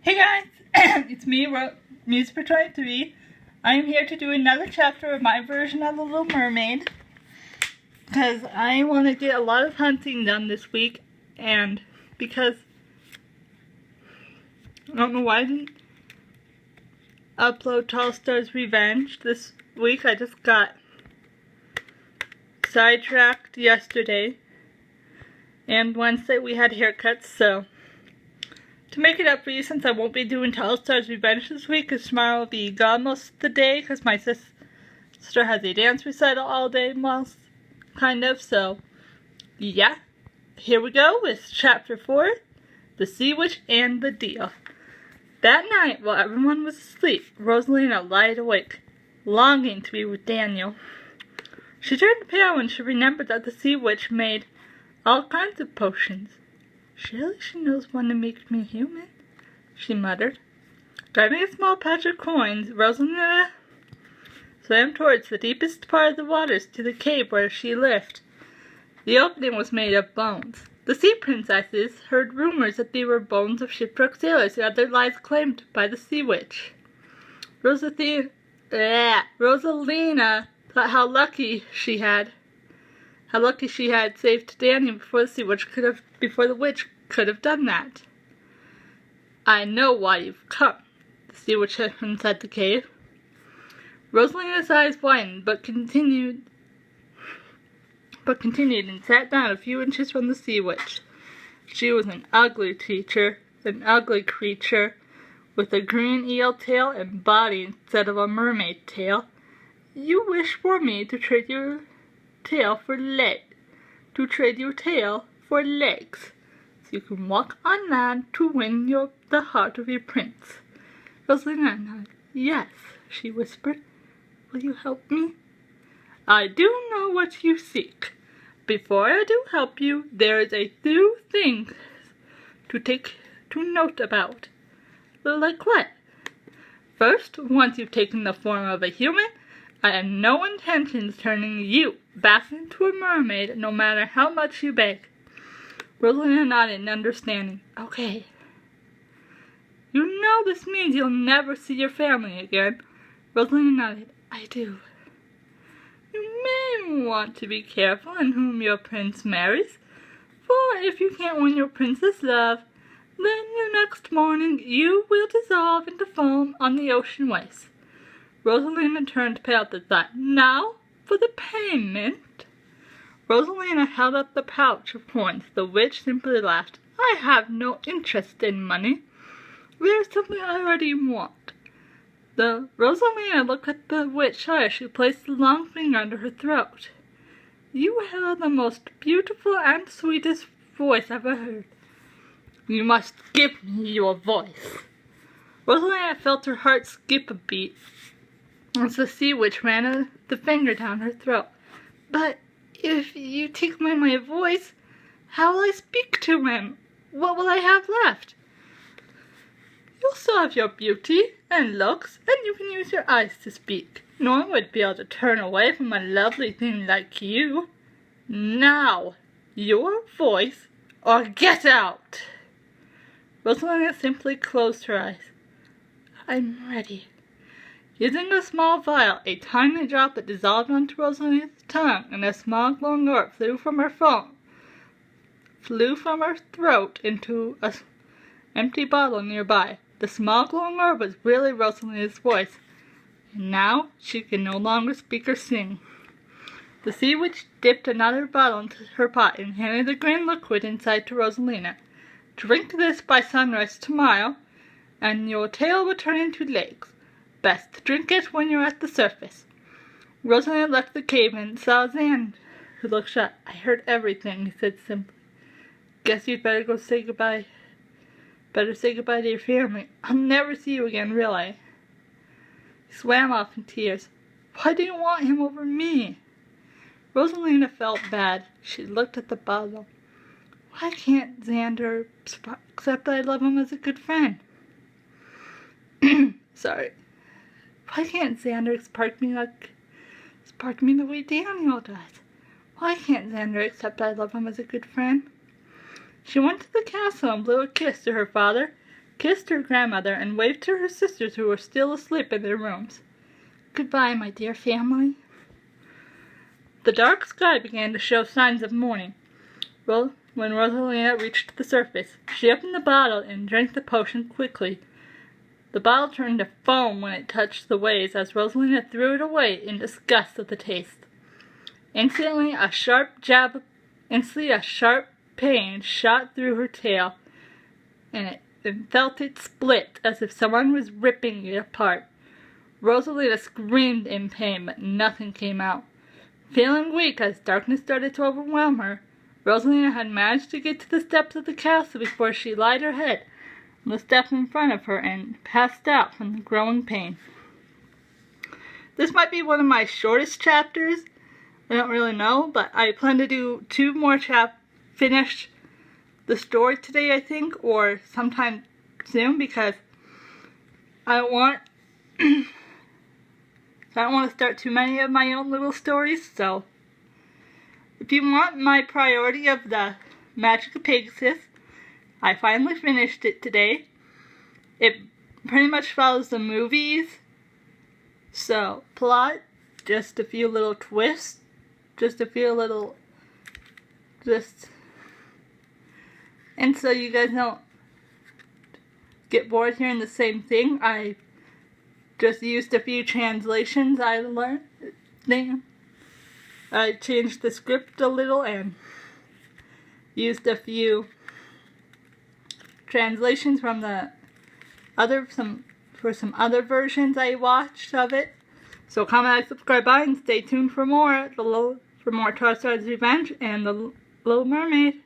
Hey guys, it's me, Muse for 23. I am here to do another chapter of my version of The Little Mermaid because I want to get a lot of hunting done this week, and because I don't know why I didn't upload Tall Star's Revenge this week. I just got sidetracked yesterday, and Wednesday we had haircuts, so to make it up for you, since I won't be doing Tall Star's Revenge this week, because tomorrow will be gone most of the day, because my sister has a dance recital all day, most, kind of, so, yeah. Here we go with Chapter 4, The Sea Witch and the Deal. That night, while everyone was asleep, Rosalina lied awake, longing to be with Daniel. She turned pale when she remembered that the Sea Witch made all kinds of potions. Surely she knows one to make me human, she muttered. Grabbing a small patch of coins, Rosalina swam towards the deepest part of the waters to the cave where she lived. The opening was made of bones. The sea princesses heard rumors that they were bones of shipwrecked sailors who had their lives claimed by the Sea Witch. Rosalina thought how lucky she had saved Daniel before the witch could have done that. I know why you've come, the Sea Witch said inside the cave. Rosalina's eyes widened, but continued and sat down a few inches from the Sea Witch. She was an ugly creature, with a green eel tail and body instead of a mermaid tail. You wish for me to trade your tail for legs, so you can walk on land to win the heart of your prince. Rosalina nodded. Yes, she whispered. Will you help me? I do know what you seek. Before I do help you, there is a few things to note about. Like what? First, once you've taken the form of a human, I have no intentions turning you back into a mermaid, no matter how much you beg. Rosalina nodded in understanding. Okay. You know this means you'll never see your family again. Rosalina nodded. I do. You may want to be careful in whom your prince marries, for if you can't win your prince's love, then the next morning you will dissolve into foam on the ocean waves. Rosalina turned pale at the thought. Now, for the payment. Rosalina held up the pouch of coins. The witch simply laughed. I have no interest in money. There's something I already want. Rosalina looked at the witch as she placed the long finger under her throat. You have the most beautiful and sweetest voice I've ever heard. You must give me your voice. Rosalina felt her heart skip a beat as the Sea Witch ran the finger down her throat. But if you take away my voice, how will I speak to him? What will I have left? You'll still have your beauty and looks, and you can use your eyes to speak. No one would be able to turn away from a lovely thing like you. Now, your voice, or get out! Rosalina simply closed her eyes. I'm ready. Using a small vial, a tiny droplet dissolved onto Rosalina's tongue, and a small glowing orb flew from her throat into an empty bottle nearby. The small glowing orb was really Rosalina's voice, and now she could no longer speak or sing. The Sea Witch dipped another bottle into her pot and handed the green liquid inside to Rosalina. Drink this by sunrise tomorrow, and your tail will turn into legs. Best to drink it when you're at the surface. Rosalina left the cave and saw Xander, who looked shocked. I heard everything, he said simply. Guess you'd better go say goodbye. Better say goodbye to your family. I'll never see you again, will I? He swam off in tears. Why do you want him over me? Rosalina felt bad. She looked at the bottle. Why can't Xander accept that I love him as a good friend? Sorry. Why can't Xander spark me the way Daniel does? Why can't Xander accept I love him as a good friend? She went to the castle and blew a kiss to her father, kissed her grandmother, and waved to her sisters who were still asleep in their rooms. "Goodbye, my dear family." The dark sky began to show signs of morning. Well, when Rosalina reached the surface, she opened the bottle and drank the potion quickly. The bottle turned to foam when it touched the waves as Rosalina threw it away in disgust at the taste. Instantly, a sharp pain shot through her tail, and felt it split as if someone was ripping it apart. Rosalina screamed in pain, but nothing came out. Feeling weak as darkness started to overwhelm her, Rosalina had managed to get to the steps of the castle before she laid her head on the step in front of her and passed out from the growing pain. This might be one of my shortest chapters. I don't really know, but I plan to do 2 more finish the story today, I think, or sometime soon, because I don't want to start too many of my own little stories. So if you want my priority of the Magic of Pegasus, I finally finished it today. It pretty much follows the movies. So plot, just a few little twists, and so you guys don't get bored hearing the same thing. I just used a few translations I learned. I changed the script a little and used a few translations from some other versions I watched of it. So comment, like, subscribe, bye, and stay tuned for more. For more Twilight Revenge and the Little Mermaid.